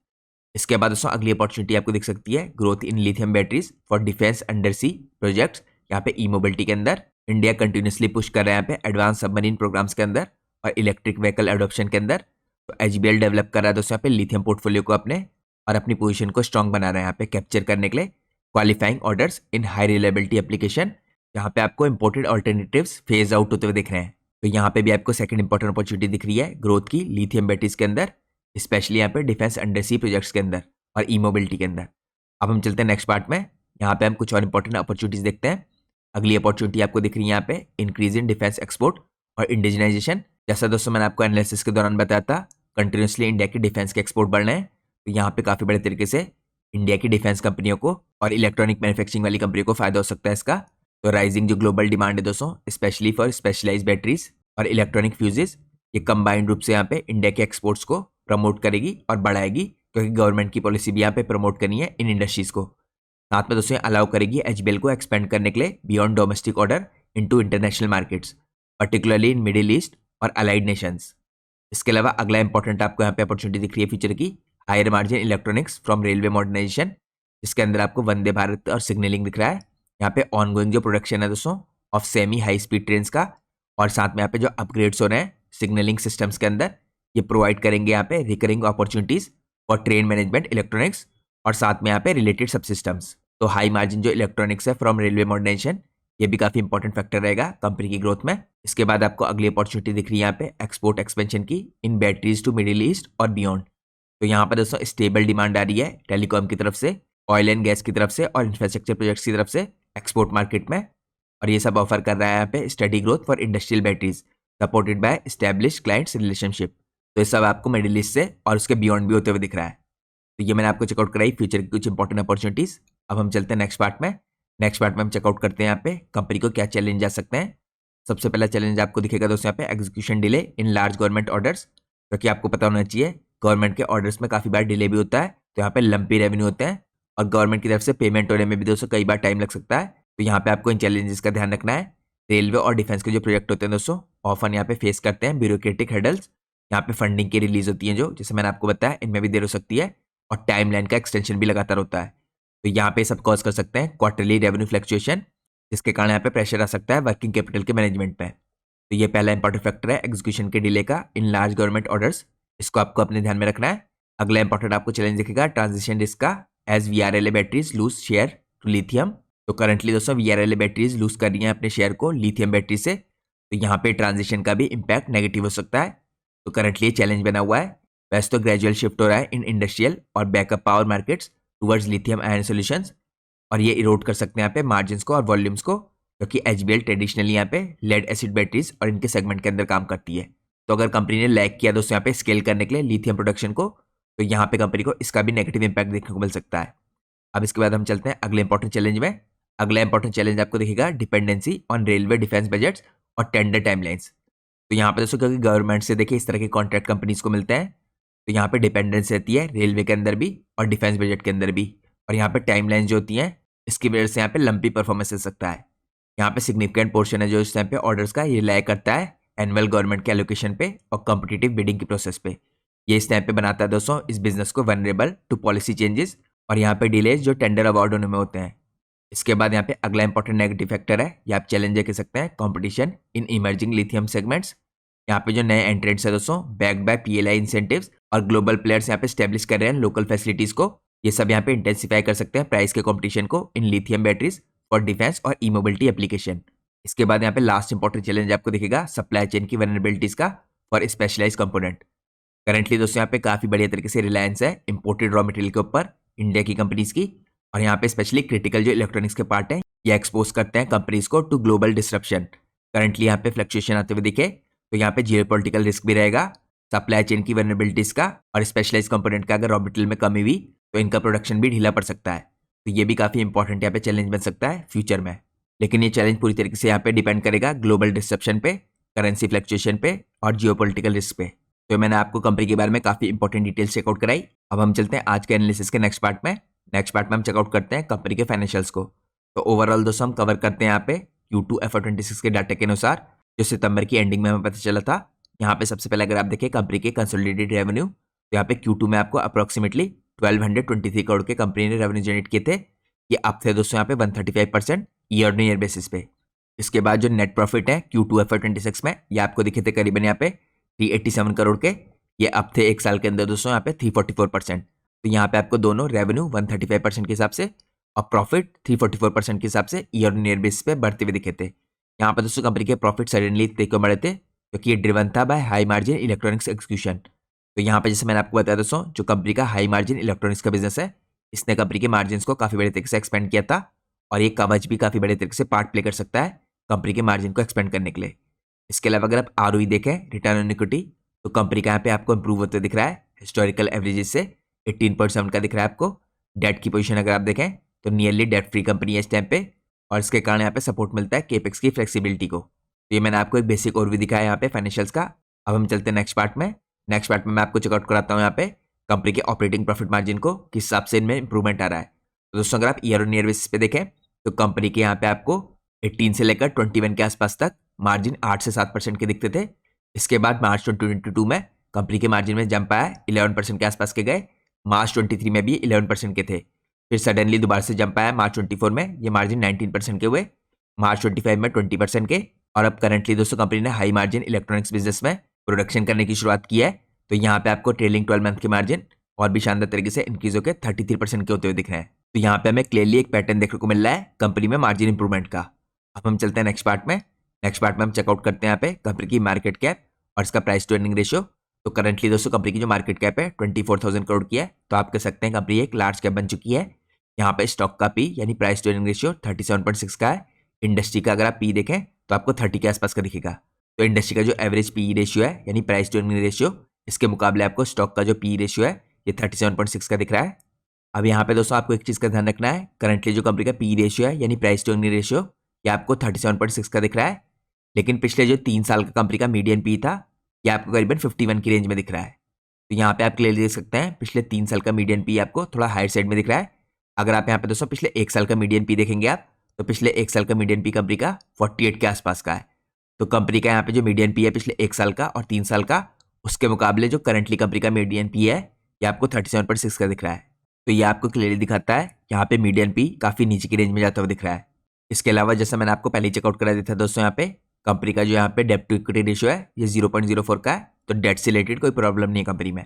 इसके बाद दोस्तों अगली अपॉर्चुनिटी आपको दिख सकती है growth in lithium batteries for defence under sea projects. यहाँ पे ई मोबिलिटी के अंदर इंडिया कंटिन्यूसली पुश कर रहा है यहाँ पे एडवांस सबमरीन प्रोग्राम्स के अंदर और इलेक्ट्रिक व्हीकल एडॉप्शन के अंदर। तो एचबीएल डेवलप कर रहा है दोस्तों यहाँ पे लिथियम पोर्टफोलियो को अपने और अपनी पोजीशन को स्ट्रॉन्ग बना रहा है यहाँ पे कैप्चर करने के लिए क्वालिफाइंग ऑर्डर्स इन हाई रिलायबिलिटी एप्लीकेशन। यहाँ पे आपको इंपोर्टेड ऑल्टरनेटिव्स फेज आउट होते हुए दिख रहे हैं, तो यहाँ पे भी आपको सेकंड इंपॉर्टेंट अपॉर्चुनिटी दिख रही है ग्रोथ की लिथियम बैटरीज के अंदर, स्पेशली यहाँ पे डिफेंस अंडर सी प्रोजेक्ट्स के अंदर और ई मोबिलिटी के अंदर। अब हम चलते हैं नेक्स्ट पार्ट में। यहाँ पे हम कुछ और इंपॉर्टेंट अपॉर्चुनिटीज देखते हैं। अगली अपॉर्चुनिटी आपको दिख रही है यहाँ पे इंक्रीज इन डिफेंस एक्सपोर्ट और इंडिजिनाइजेशन। जैसा दोस्तों मैंने आपको एनालिसिस के दौरान बताया था कंटिन्यूसली इंडिया के डिफेंस के एक्सपोर्ट बढ़ रहे हैं, तो यहाँ पे काफी बड़े तरीके से इंडिया की डिफेंस कंपनियों को और इलेक्ट्रॉनिक मैन्युफैक्चरिंग वाली कंपनियों को फायदा हो सकता है इसका। तो राइजिंग जो ग्लोबल डिमांड है दोस्तों स्पेशली फॉर स्पेशलाइज्ड बैटरीज और इलेक्ट्रॉनिक फ्यूजेस, ये कंबाइंड रूप से यहाँ पे इंडिया के एक्सपोर्ट्स को प्रमोट करेगी और बढ़ाएगी, क्योंकि गवर्नमेंट की पॉलिसी भी यहाँ पे प्रमोट करनी है इन इंडस्ट्रीज को। साथ में दोस्तों अलाउ करेगी एचबीएल को एक्सपेंड करने के लिए beyond domestic order into international markets, particularly in middle east और अलाइड नेशंस। इसके अलावा अगला इंपॉर्टेंट आपको यहाँ पे अपॉर्चुनिटी दिख रही है फ्यूचर की higher margin electronics from railway modernisation, जिसके अंदर आपको वंदे भारत और सिग्नलिंग दिख रहा है। यहाँ पे ऑनगोइंग जो प्रोडक्शन है दोस्तों of semi high speed train का, और साथ में यहाँ पे जो अपग्रेड्स हो रहे हैं सिग्नलिंग सिस्टम्स के अंदर, ये प्रोवाइड करेंगे यहाँ पे रिकरिंग अपॉर्चुनिटीज और ट्रेन मैनेजमेंट इलेक्ट्रॉनिक्स और साथ में यहाँ पे रिलेटेड सब सिस्टम्स। तो हाई मार्जिन जो इलेक्ट्रॉनिक्स है फ्रॉम रेलवे मॉडर्नाइजेशन, ये भी काफी इंपॉर्टेंट फैक्टर रहेगा कंपनी की ग्रोथ में। इसके बाद आपको अगली अपॉर्चुनिटी दिख रही है यहाँ पे एक्सपोर्ट एक्सपेंशन की इन बैटरीज टू मिडिल ईस्ट और बियॉन्ड। तो यहाँ पर दोस्तों स्टेबल डिमांड आ रही है टेलीकॉम की तरफ से, ऑयल एंड गैस की तरफ से और इंफ्रास्ट्रक्चर प्रोजेक्ट्स की तरफ से एक्सपोर्ट मार्केट में, और ये सब ऑफर कर रहा है यहाँ पे study growth for industrial batteries supported by established clients relationship. तो ये सब आपको मिडिल ईस्ट से और उसके बियॉन्ड भी होते हुए दिख रहा है। तो ये मैंने आपको चेकआउट कराई फ्यूचर की कुछ इंपॉर्टेंट अपॉर्चुनिटीज। अब हम चलते हैं नेक्स्ट पार्ट में। नेक्स्ट पार्ट में हम चेकआउट करते हैं यहाँ पे कंपनी को क्या चैलेंज आ सकते हैं। सबसे पहला चैलेंज आपको दिखेगा दोस्तों यहाँ पे execution delay in large government orders, क्योंकि आपको पता होना चाहिए गवर्नमेंट के ऑर्डर्स में काफी बार डिले भी होता है, तो यहाँ पे लंपी रेवेन्यू होते हैं और गवर्नमेंट की तरफ से पेमेंट होने में भी दोस्तों कई बार टाइम लग सकता है। तो यहाँ पे आपको इन चैलेंजेस का ध्यान रखना है। रेलवे और डिफेंस के जो प्रोजेक्ट होते हैं दोस्तों ऑफन यहाँ पे फेस करते हैं ब्यूरोक्रेटिक हर्डल्स। यहाँ पे फंडिंग की रिलीज होती है जो, जैसे मैंने आपको बताया, इनमें भी देर हो सकती है और टाइमलाइन का एक्सटेंशन भी लगातार होता है। तो यहाँ पे सब कॉज कर सकते हैं क्वार्टरली रेवेन्यू फ्लक्चुएशन, जिसके कारण यहाँ पे प्रेशर आ सकता है वर्किंग कैपिटल के मैनेजमेंट पे। तो ये पहला इंपॉर्टेंट फैक्टर है एग्जीक्यूशन के डिले का इन लार्ज गवर्नमेंट ऑर्डर्स, इसको आपको अपने ध्यान में रखना है। अगला इंपॉर्टेंट आपको चैलेंज दिखेगा ट्रांजिशन रिस्क का as VRLA batteries lose share to lithium. तो करंटली दोस्तों वीआरएलए बैटरीज लूज कर रही हैं अपने शेयर को लिथियम बैटरी से, तो यहाँ पे ट्रांजिशन का भी इम्पैक्ट नेगेटिव हो सकता है। तो करंटली ये चैलेंज बना हुआ है। वैसे तो ग्रेजुअल शिफ्ट हो रहा है इन इंडस्ट्रियल और backup power markets towards lithium ion solutions, और ये इरोड कर सकते हैं यहाँ पे मार्जिन्स को और वॉल्यूम्स को, क्योंकि एचबीएल ट्रेडिशनली यहाँ पे लेड एसिड बैटरीज और इनके सेगमेंट के अंदर काम करती है। तो अगर कंपनी ने लैग किया दोस्तों यहाँ पे स्केल करने के लिए लिथियम प्रोडक्शन को, तो यहाँ पे कंपनी को इसका भी नेगेटिव इंपैक्ट देखने को मिल सकता है। अब इसके बाद हम चलते हैं अगले इंपॉर्टेंट चैलेंज में। अगला इंपॉर्टेंट चैलेंज आपको दिखेगा dependency on railway defence budgets और टेंडर टाइमलाइंस। तो यहाँ पे दोस्तों क्योंकि गवर्नमेंट से देखिए इस तरह के कॉन्ट्रैक्ट कंपनीज को मिलते हैं, तो यहाँ पे डिपेंडेंस रहती है रेलवे के अंदर भी और डिफेंस बजट के अंदर भी, और यहाँ पे टाइमलाइन जो होती हैं इसकी वजह से यहाँ पे लंपी परफॉर्मेंस हो सकता है। यहाँ पे सिग्निफिकेंट पोर्शन है जो इस टाइम पे ऑर्डर्स का ये रिलाय करता है एनुअल गवर्नमेंट के एलोकेशन पे और कॉम्पिटिटिव बिडिंग की प्रोसेस पे। ये इस टाइम पे बनाता है दोस्तों इस बिजनेस को वनरेबल टू पॉलिसी चेंजेस और यहाँ पे डिलेज जो टेंडर अवार्ड होने में होते हैं। इसके बाद यहाँ पे अगला इंपॉर्टेंट नेगेटिव फैक्टर है, या आप चैलेंजर कह सकते हैं, competition in emerging lithium segments. यहाँ पे जो नए एंट्रेंट्स है दोस्तों, बैक्ड बाय पीएलआई इंसेंटिव्स और ग्लोबल प्लेयर्स यहाँ पे स्टेब्लिश कर रहे हैं लोकल फैसिलिटीज को, ये सब यहाँ पे इंटेंसिफाई कर सकते हैं प्राइस के कंपटीशन को इन लिथियम बैटरीज फॉर डिफेंस और ई मोबिलिटी एप्लीकेशन। इसके बाद यहाँ पे लास्ट इंपॉर्टेंट चैलेंज आपको दिखेगा सप्लाई चेन की वनरेबिलिटीज का फॉर स्पेशलाइज कंपोनेंट। करंटली दोस्तों यहाँ पे काफी बढ़िया तरीके से रिलायंस है इंपोर्टेड रॉ मटेरियल के ऊपर इंडिया की कंपनीज की, और यहाँ पे स्पेशली क्रिटिकल जो इलेक्ट्रॉनिक्स के पार्ट हैं ये एक्सपोज करते हैं कंपनीज को टू ग्लोबल डिसरप्शन। करंटली यहाँ पे फ्लक्चुएशन आते हुए दिखे तो यहाँ पे जियोपॉलिटिकल रिस्क भी रहेगा, सप्लाई चेन की वनरेबिलिटीज का और स्पेशलाइज कंपोनेंट का अगर रॉ मटेरियल में कमी हुई तो इनका प्रोडक्शन भी ढीला पड़ सकता है। तो ये भी काफी इंपॉर्टेंट यहाँ पे चैलेंज बन सकता है फ्यूचर में। लेकिन ये चैलेंज पूरी तरीके से यहाँ पे डिपेंड करेगा ग्लोबल डिसरप्शन पे, करेंसी फ्लक्चुएशन पे और जियोपॉलिटिकल रिस्क पे। तो मैंने आपको कंपनी के बारे में काफी इंपॉर्टेंट डिटेल्स चेकआउट कराई। अब हम चलते हैं आज के एनालिसिस के नेक्स्ट पार्ट में। नेक्स्ट पार्ट में हम चेकआउट करते हैं कंपनी के फाइनेंशियल्स को। तो ओवरऑल दोस्तों हम कवर करते हैं यहाँ पे Q2 FY26 के डाटा के अनुसार जो सितंबर की एंडिंग में हमें पता चला था। यहाँ पे सबसे पहले अगर आप देखें कंपनी के कंसोलिडेटेड रेवेन्यू, तो यहाँ पे Q2 में आपको अप्रोक्सीमेटली 1223 करोड़ के कंपनी ने रेवेन्यू जनरेट किए थे। ये अप थे दोस्तों यहाँ पे 135% ईयर ऑन ईयर बेसिस पे। इसके बाद जो नेट प्रॉफिट है Q2 FY26 में ये आपको दिखे थे करीबन यहाँ पे 387 करोड़ के, ये अब थे एक साल के अंदर दोस्तों यहाँ पे 344%। तो यहाँ पे आपको दोनों रेवेन्यू 135% के हिसाब से और प्रॉफिट 344% के हिसाब से ईयर ऑन ईयर बेसिस पे बढ़ते हुए दिखे थे। यहाँ पे दोस्तों कंपनी के प्रॉफिट सडनली क्यों बढ़े थे, क्योंकि ये ड्रिवन था by high margin electronics execution. तो यहाँ पे जैसे मैंने आपको बताया दोस्तों, जो कंपनी का हाई मार्जिन इलेक्ट्रॉनिक्स का बिजनेस है इसने कंपनी के मार्जिन को काफी बड़े तरीके से एक्सपेंड किया था, और ये कवच भी काफी बड़े तरीके से पार्ट प्ले कर सकता है कंपनी के मार्जिन को एक्सपेंड करने के लिए। इसके अलावा अगर आप ROE देखें, रिटर्न ऑन इक्विटी, तो कंपनी का यहाँ पे आपको इंप्रूव होते दिख रहा है हिस्टोरिकल एवरेजेस से 18.7 का दिख रहा है आपको। डेट की पोजीशन अगर आप देखें तो नियरली डेट फ्री कंपनी है इस टाइम पे, और इसके कारण यहाँ पे सपोर्ट मिलता है केपेक्स की फ्लेक्सिबिलिटी को। तो ये मैंने आपको एक बेसिक ओवरव्यू दिखाया यहाँ पे फाइनेंशियल्स का। अब हम चलते हैं नेक्स्ट पार्ट में। नेक्स्ट पार्ट में मैं आपको चेकआउट कराता हूँ यहाँ पे कंपनी के ऑपरेटिंग प्रॉफिट मार्जिन को किस हिसाब से इनमें इंप्रूवमेंट आ रहा है। तो दोस्तों अगर आप ईयर ऑन ईयर बेसिस पे देखें तो कंपनी के यहाँ पे आपको 18 से लेकर 21 के आसपास तक मार्जिन 8 से 7% के दिखते थे। इसके बाद मार्च 2022 में कंपनी के मार्जिन में जंप आया, 11% के आसपास के गए। मार्च 23 में भी 11% के थे, फिर सडनली दोबारा से जंप आया मार्च 24 में, ये मार्जिन 19% के हुए। मार्च 25 में 20% के, और अब करंटली दोस्तों कंपनी ने हाई मार्जिन इलेक्ट्रॉनिक्स बिजनेस में प्रोडक्शन करने की शुरुआत की है। तो यहाँ पे आपको ट्रेलिंग 12 मंथ के मार्जिन और भी शानदार तरीके से इंक्रीज होकर 33% के होते हुए दिख रहे हैं। तो यहाँ पे हमें क्लियरली एक पैटर्न देखने को मिल रहा है कंपनी में मार्जिन इंप्रूवमेंट का। अब हम चलते हैं नेक्स्ट पार्ट में। नेक्स्ट पार्ट में हम चेकआउट करते हैं यहाँ पे कंपनी की मार्केट कैप और इसका प्राइस टू अर्निंग रेशियो। तो करंटली दोस्तों कंपनी की जो मार्केट कैप है 24,000 करोड़ की है, तो आप कह सकते हैं कंपनी एक लार्ज कैप बन चुकी है। यहाँ पे स्टॉक का पी यानी प्राइस टू अर्निंग रेशियो 37.6 का है। इंडस्ट्री का अगर आप पी देखें तो आपको 30 के आसपास का दिखेगा। तो इंडस्ट्री का जो एवरेज पी रेशियो है यानी प्राइस टू अर्निंग रेशियो, इसके मुकाबले आपको स्टॉक का जो पी रेशियो है ये 37.6 का दिख रहा है। अब यहाँ पे दोस्तों आपको एक चीज़ का ध्यान रखना है, करंटली जो कंपनी का पी रेशियो है यानी प्राइस टू अर्निंग रेशियो ये आपको 37.6 का दिख रहा है, लेकिन पिछले जो 3 साल का कंपनी का मीडियन पी था ये आपको करीबन 51 की रेंज में दिख रहा है। तो यहाँ पे आप क्लियरली देख सकते हैं पिछले 3 साल का मीडियन पी आपको थोड़ा हायर साइड में दिख रहा है। अगर आप यहाँ पे दोस्तों पिछले 1 साल का मीडियन पी देखेंगे आप, तो पिछले 1 साल का मीडियन पी कंपनी का 48 के आसपास का है। तो कंपनी का यहाँ पे जो मीडियन पी है पिछले 1 साल का और 3 साल का, उसके मुकाबले जो करंटली कंपनी का मीडियन पी है ये आपको 37.6 का दिख रहा है। तो ये आपको क्लियरली दिखाता है यहाँ पे मीडियन पी काफी नीचे की रेंज में जाता हुआ दिख रहा है। इसके अलावा जैसा मैंने आपको पहले चेकआउट करा दिया था दोस्तों, यहाँ पे कंपनी का जो यहाँ पे डेट टू इक्विटी रेशियो है ये 0.04 का है। तो डेट से रिलेटेड कोई प्रॉब्लम नहीं है कंपनी में।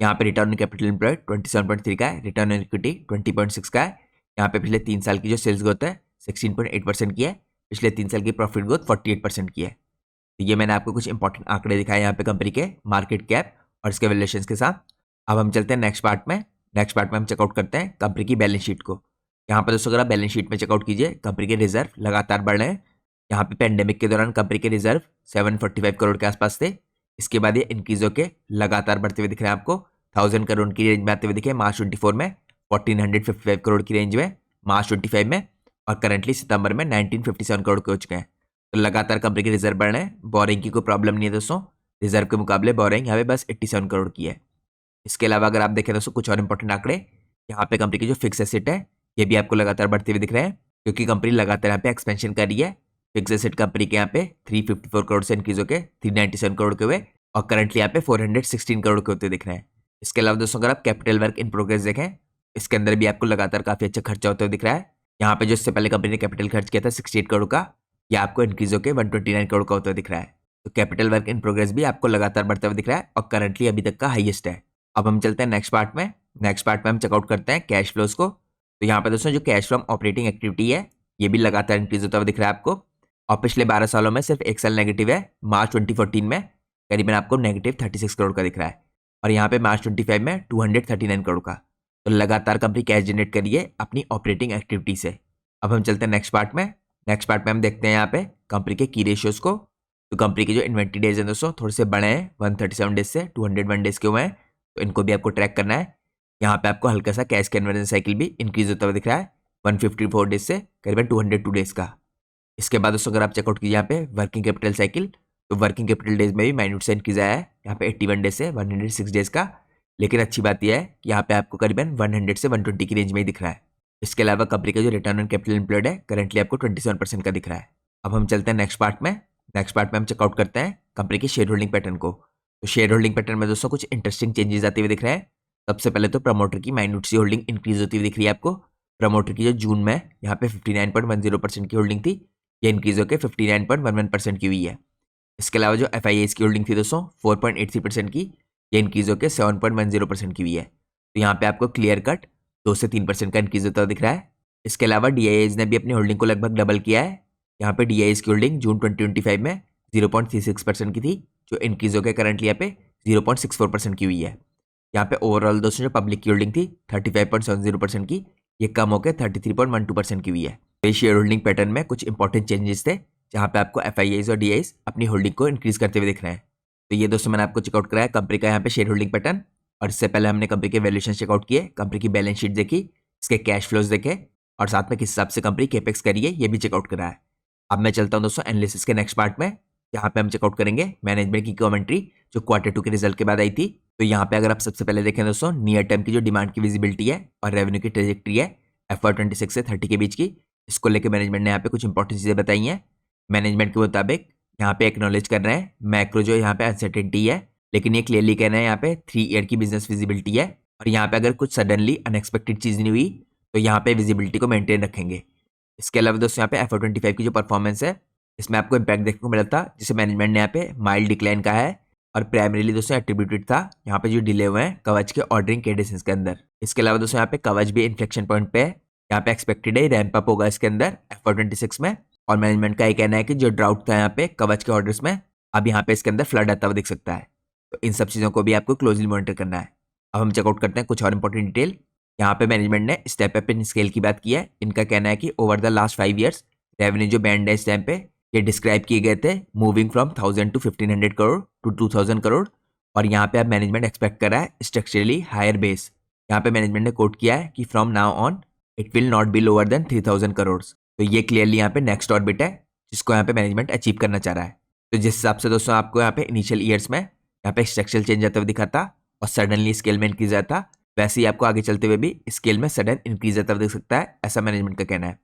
यहाँ पे रिटर्न ऑन कैपिटल एम्प्लॉयड 27.3 का है, रिटर्न ऑन इक्विटी 20.6 का है। यहाँ पे पिछले 3 साल की जो सेल्स ग्रोथ है 16.8% की है, पिछले 3 साल की प्रॉफिट ग्रोथ 48% की है। तो ये मैंने आपको कुछ इंपॉर्टेंट आंकड़े दिखाए यहाँ पे कंपनी के मार्केट कैप और इसके वैल्यूएशंस के साथ। अब हम चलते हैं नेक्स्ट पार्ट में। नेक्स्ट पार्ट में हम चेकआउट करते हैं कंपनी की बैलेंस शीट को। यहाँ पर दोस्तों अगर आप बैलेंस शीट में चेकआउट कीजिए, कंपनी के रिजर्व लगातार बढ़ रहे हैं। यहाँ पे पेंडेमिक के दौरान कंपनी के रिजर्व 745 करोड़ के आसपास थे। इसके बाद ये इंक्रीज होकर लगातार बढ़ते हुए दिख रहे हैं आपको 1000 करोड़ की रेंज में आते हुए दिखे मार्च 24 में, 1455 करोड़ की रेंज में मार्च 25 में, और करंटली सितंबर में 1957 करोड़ के हो चुके हैं। तो लगातार कंपनी के रिजर्व बढ़ रहे हैं। बोरिंग की कोई प्रॉब्लम नहीं है दोस्तों, रिजर्व के मुकाबले बोरिंग यहाँ पे बस 87 करोड़ की है। इसके अलावा अगर आप देखें दोस्तों कुछ और इंपॉर्टेंट आंकड़े, यहाँ पे कंपनी की जो फिक्स एसेट है ये भी आपको लगातार बढ़ते हुए दिख रहे हैं, क्योंकि कंपनी लगातार यहाँ पे एक्सपेंशन कर रही है। फिक्स एसेट कंपनी के यहाँ पे 354 करोड़ से इंक्रीज होकर 397 करोड़ के हुए, और करंटली यहाँ पे 416 करोड़ के होते दिख रहे हैं। इसके अलावा दोस्तों अगर आप कैपिटल वर्क इन प्रोग्रेस देखें, इसके अंदर भी आपको लगातार काफी अच्छा खर्चा होते हुए दिख रहा है। यहाँ पे जो इससे पहले कंपनी ने कैपिटल खर्च किया था 68 करोड़ का, ये आपको इंक्रीज होकर 129 करोड़ का होता हुआ दिख रहा है। तो कैपिटल वर्क इन प्रोग्रेस भी आपको लगातार बढ़ता हुआ दिख रहा है और करंटली अभी तक का हाईएस्ट है। अब हम चलते हैं नेक्स्ट पार्ट में। नेक्स्ट पार्ट में हम चेकआउट करते हैं कैश फ्लोज को। तो यहाँ पे दोस्तों जो कैश फ्रॉम ऑपरेटिंग एक्टिविटी है ये भी लगातार इंक्रीज होता हुआ दिख रहा है आपको। और पिछले 12 सालों में सिर्फ एक साल नेगेटिव है, मार्च 2014 में करीबन आपको नेगेटिव 36 करोड़ का दिख रहा है और यहाँ पे मार्च 25 में 239 करोड़ का। तो लगातार कंपनी कैश जनरेट करिए अपनी ऑपरेटिंग एक्टिविटी से। अब हम चलते हैं नेक्स्ट पार्ट में। नेक्स्ट पार्ट में हम देखते हैं यहाँ पे कंपनी के की रेशियोज को। तो कंपनी के जो इन्वेंट्री डेज हैं दोस्तों थोड़े से बड़े हैं, 137 डेज से 201 डेज के हुए हैं, तो इनको भी आपको ट्रैक करना है। यहाँ पे आपको हल्का सा कैश कन्वर्जन साइकिल भी इंक्रीज होता हुआ दिख रहा है, 154 डेज से करीबन 202 डेज का। इसके बाद दोस्तों अगर आप चेकआउट कीजिए यहाँ पे वर्किंग कैपिटल साइकिल, तो वर्किंग कैपिटल डेज में भी माइन्यूट से इंक्रीज आया है, यहाँ पे 81 डेज से 106 डेज का। लेकिन अच्छी बात यह है कि यहाँ पे आपको करीबन 100 से 120 की रेंज में ही दिख रहा है। इसके अलावा कंपनी का जो रिटर्न ऑन कैपिटल एम्प्लॉयड है करंटली आपको 27% का दिख रहा है। अब हम चलते हैं नेक्स्ट पार्ट में। नेक्स्ट पार्ट में हम चेकआउट करते हैं कंपनी की शेयर होल्डिंग पैटर्न को। तो शेयर होल्डिंग पैटर्न में दोस्तों कुछ इंटरेस्टिंग चेंजेस आते हुए दिख रहे हैं। सबसे पहले तो प्रमोटर की माइन्यूट सी होल्डिंग इंक्रीज होती हुई दिख रही है आपको। प्रमोटर की जो जून में यहाँ पे 59.10% की होल्डिंग थी, ये इंक्रीज होकर 59.11% की हुई है। इसके अलावा जो FIIs की होल्डिंग थी दोस्तों 4.83% की, ये इंक्रीज होकर 7.10% की हुई है। तो यहाँ पे आपको क्लियर कट 2 से 3% का इंक्रीज होता दिख रहा है। इसके अलावा DIIs ने भी अपनी होल्डिंग को लगभग डबल किया है। यहाँ पे DIIs की होल्डिंग जून 2025 में 0.36% की थी, जो इंक्रीज होकर करंटली यहाँ पे 0.64% की हुई है। यहाँ पे ओवरऑल दोस्तों जो पब्लिक की होल्डिंग थी 35.70% की, ये कम होकर 33.12% की हुई है। तो शेयर होल्डिंग पैटर्न में कुछ इंपॉर्टेंट चेंजेस थे जहाँ पे आपको FIIs और DIIs अपनी होल्डिंग को इंक्रीज करते हुए दिख रहे हैं। तो ये दोस्तों मैंने आपको चेकआउट कराया कंपनी का यहाँ पे शेयर होल्डिंग पैटर्न। और इससे पहले हमने कंपनी के वैल्यूएशन चेकआउट किए, कंपनी की बैलेंस शीट देखी, इसके कैश फ्लोज देखे और साथ में किस हिसाब से कंपनी केपेक्स करी है ये भी चेकआउट करा है। अब मैं चलता हूँ दोस्तों एनालिसिस के नेक्स्ट पार्ट में, यहाँ पे हम चेकआउट करेंगे मैनेजमेंट की कमेंट्री जो Q2 के रिजल्ट के बाद आई थी। तो यहाँ पे अगर आप सबसे पहले देखें दोस्तों नियर टर्म की जो डिमांड की विजिबिलिटी है और रेवेन्यू की ट्रेजेक्ट्री है FY26 से 30 के बीच की, इसको लेकर मैनेजमेंट ने यहाँ पे कुछ इंपॉर्टेंट चीजें बताई हैं। मैनेजमेंट के मुताबिक यहाँ पे एक्नॉलेज कर रहे हैं मैक्रो जो यहाँ पे अनसर्टेनिटी है, लेकिन ये क्लियरली कहना है यहाँ पे 3 ईयर की बिजनेस विजिबिलिटी है और यहाँ पे अगर कुछ सडनली अनएक्सपेक्टेड चीज नहीं हुई तो यहाँ पे विजिबिलिटी को मेंटेन रखेंगे। इसके अलावा दोस्तों यहाँ पे FY25 की जो परफॉर्मेंस है इसमें आपको इम्पैक्ट देखने को मिला था, जिसे मैनेजमेंट ने यहाँ पे माइल्ड डिक्लाइन कहा है और प्राइमरीली दोस्तों एट्रीब्यूटेड था यहाँ पे जो डिले हुए हैं कवच के ऑर्डरिंग केडेंस के अंदर। इसके अलावा दोस्तों यहाँ पे कवच भी इन्फ्लेक्शन पॉइंट पे है, यहाँ पे एक्सपेक्टेड है रैंप अप होगा इसके अंदर FY26 में। और मैनेजमेंट का ये कहना है कि जो ड्राउट था यहाँ पे कवच के ऑर्डर्स में, अब यहाँ पे इसके अंदर फ्लड आता हुआ दिख सकता है। तो इन सब चीज़ों को भी आपको क्लोजली मॉनिटर करना है। अब हम चेकआउट करते हैं कुछ और इंपॉर्टेंट डिटेल। यहाँ पे मैनेजमेंट ने स्टेप अप इन स्केल की बात की है। इनका कहना है कि over the last 5 years revenue जो बैंड है इस टाइम पे ये डिस्क्राइब किए गए थे moving from 1000 to 1500 crore to 2000 crore. और यहाँ पे अब मैनेजमेंट एक्सपेक्ट कर रहा है स्ट्रक्चरली हायर बेस। यहाँ पे मैनेजमेंट ने कोट किया है कि from now on it will not be lower than 3000 crore. तो ये क्लियरली यहाँ पे नेक्स्ट ऑर्बिट है जिसको यहाँ पे मैनेजमेंट अचीव करना चाह रहा है। तो जिस हिसाब से दोस्तों आपको यहाँ पे इनिशियल ईयर्स में यहाँ पे स्ट्रक्चरल चेंज आता हुआ दिखा था और सडनली स्केल में इंक्रीज आता, वैसे ही आपको आगे चलते हुए भी स्केल में सडन इंक्रीज आता हुआ दिख सकता है, ऐसा मैनेजमेंट का कहना है।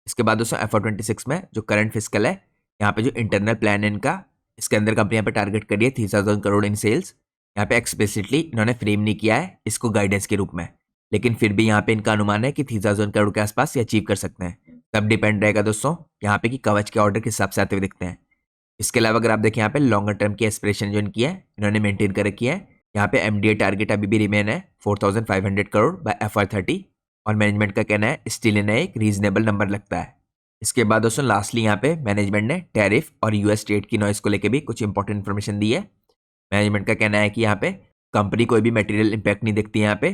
इसके बाद दोस्तों FY26 में जो करंट फिस्कल है यहाँ पे जो इंटरनल प्लान है इनका, इसके अंदर कंपनी यहाँ पे टारगेट करी है 3000 करोड़ इन सेल्स। यहाँ पे एक्सप्लिसिटली इन्होंने फ्रेम नहीं किया है इसको गाइडेंस के रूप में, लेकिन फिर भी यहाँ पे इनका अनुमान है कि 3000 करोड़ के आसपास ये अचीव कर सकते हैं। तब डिपेंड रहेगा दोस्तों यहाँ पे कि कवच के ऑर्डर किस हिसाब से आते हुए दिखते हैं। इसके अलावा अगर आप देखें यहाँ पे लॉन्गर टर्म की एस्पिरेशन जो इनकी है इन्होंने मेंटेन कर रखी है। यहाँ पे MDA टारगेट अभी भी रिमेन है 4500 करोड़ बाय FY30 और मैनेजमेंट का कहना है स्टिल इन्हें एक रीजनेबल नंबर लगता है। इसके बाद दोस्तों लास्टली यहाँ पे मैनेजमेंट ने टैरिफ और US ट्रेड की नॉइस को लेकर भी कुछ इंपॉर्टेंट इन्फॉर्मेशन दी है। मैनेजमेंट का कहना है कि यहाँ पे कंपनी कोई भी मटेरियल इंपैक्ट नहीं दिखती है यहाँ पे।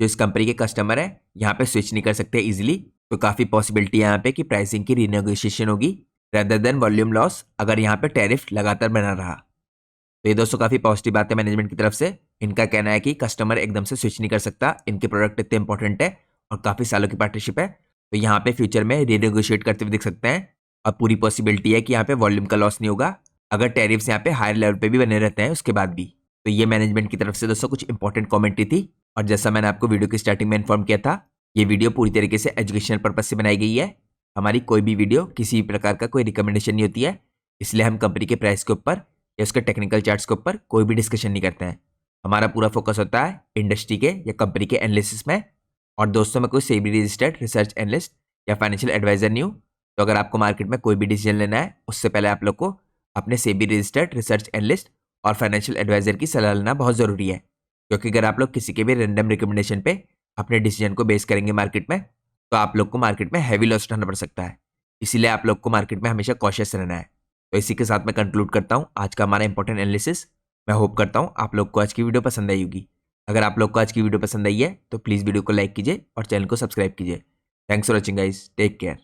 जो इस कंपनी के कस्टमर है यहाँ पे स्विच नहीं कर सकते इजीली, तो काफ़ी पॉसिबिलिटी है यहाँ पे कि प्राइसिंग की रीनेगोशिएशन होगी रेदर देन वॉल्यूम लॉस अगर यहाँ पे टैरिफ लगातार बना रहा। तो ये दोस्तों काफ़ी पॉजिटिव बात है मैनेजमेंट की तरफ से। इनका कहना है कि कस्टमर एकदम से स्विच नहीं कर सकता, इनके प्रोडक्ट इतने इंपॉर्टेंट है और काफ़ी सालों की पार्टनरशिप है, तो यहाँ पे फ्यूचर में रीनेगोशिएट करते हुए दिख सकते हैं। और पूरी पॉसिबिलिटी है कि यहाँ पे वॉल्यूम का लॉस नहीं होगा अगर टैरिफ्स यहाँ पे हायर लेवल पे भी बने रहते हैं उसके बाद भी। तो ये मैनेजमेंट की तरफ से दोस्तों कुछ इंपॉर्टेंट कमेंट्री थी। और जैसा मैंने आपको वीडियो की स्टार्टिंग में इन्फॉर्म किया था, ये वीडियो पूरी तरीके से एजुकेशनल पर्पज से बनाई गई है। हमारी कोई भी वीडियो किसी भी प्रकार का कोई रिकमेंडेशन नहीं होती है, इसलिए हम कंपनी के प्राइस के ऊपर या उसके टेक्निकल चार्ट्स के ऊपर कोई भी डिस्कशन नहीं करते हैं। हमारा पूरा फोकस होता है इंडस्ट्री के या कंपनी के एनालिसिस में। और दोस्तों मैं कोई सेबी रजिस्टर्ड रिसर्च एनालिस्ट या फाइनेंशियल एडवाइजर नहीं हूँ। तो अगर आपको मार्केट में कोई भी डिसीजन लेना है उससे पहले आप लोग को अपने सेबी रजिस्टर्ड रिसर्च एनालिस्ट और फाइनेंशियल एडवाइजर की सलाह लेना बहुत ज़रूरी है, क्योंकि अगर आप लोग किसी के भी रैंडम रिकमेंडेशन पे अपने डिसीजन को बेस करेंगे मार्केट में, तो आप लोग को मार्केट में हैवी लॉस उठाना पड़ सकता है। इसीलिए आप लोग को मार्केट में हमेशा कॉशियस रहना है। तो इसी के साथ मैं कंक्लूड करता हूँ आज का हमारा इंपॉर्टेंट एनालिसिस। मैं होप करता हूँ आप लोग को आज की वीडियो पसंद आई होगी। अगर आप लोग को आज की वीडियो पसंद आई है तो प्लीज़ वीडियो को लाइक कीजिए और चैनल को सब्सक्राइब कीजिए। Thanks for watching guys, take care.